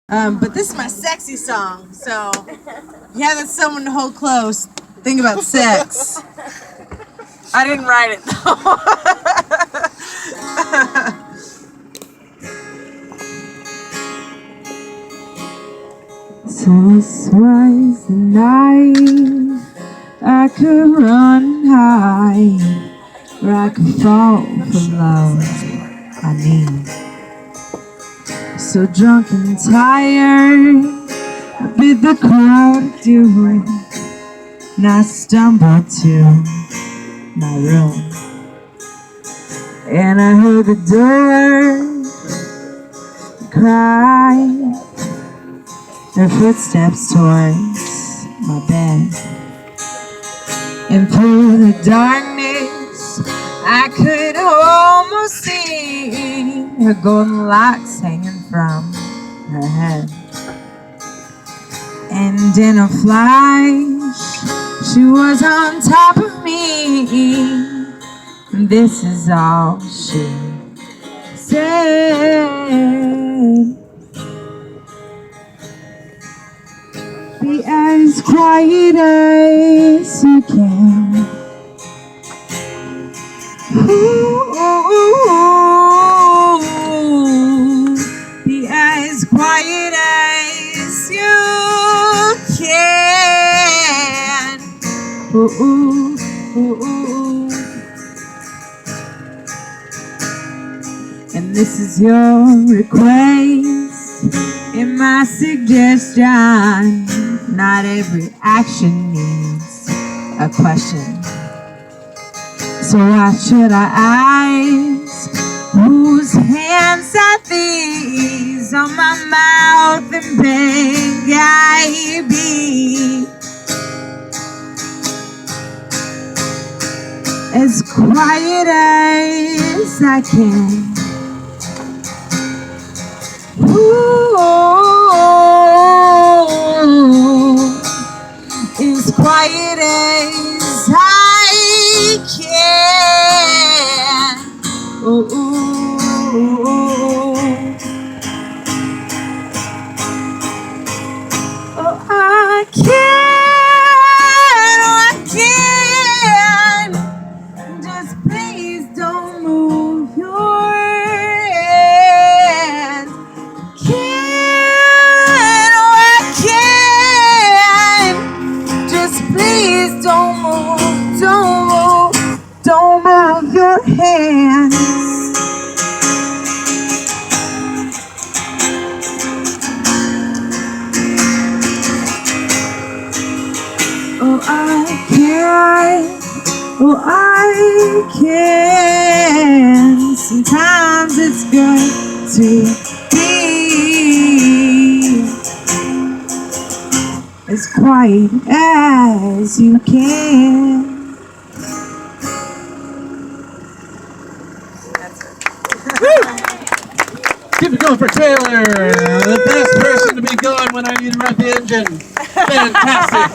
But this is my sexy song, so if you have someone to hold close, think about sex. I didn't write it though. So this was the night I could run high, or I could fall for love I need. So drunk and tired, I bid the crowd adieu, and I stumbled to my room. And I heard the door cry, their footsteps towards my bed. And through the darkness, I could almost see her golden locks hanging from her head. And in a flash, she was on top of me, and this is all she said. Be as quiet as you can. Ooh, be as quiet as you can. Ooh, ooh, ooh. And this is your request and my suggestion. Not every action needs a question. So why should I ask whose hands are these on my mouth and beg I be as quiet as I can? Ooh, as quiet as I can. Ooh, ooh, ooh. Oh, I can. Just please don't move your hands. Please don't move, don't move your hands. Oh, I can, oh, I can. Sometimes it's good to be as quiet as you can. Keep it going for Taylor, the best person to be going when I need to run the engine. Fantastic.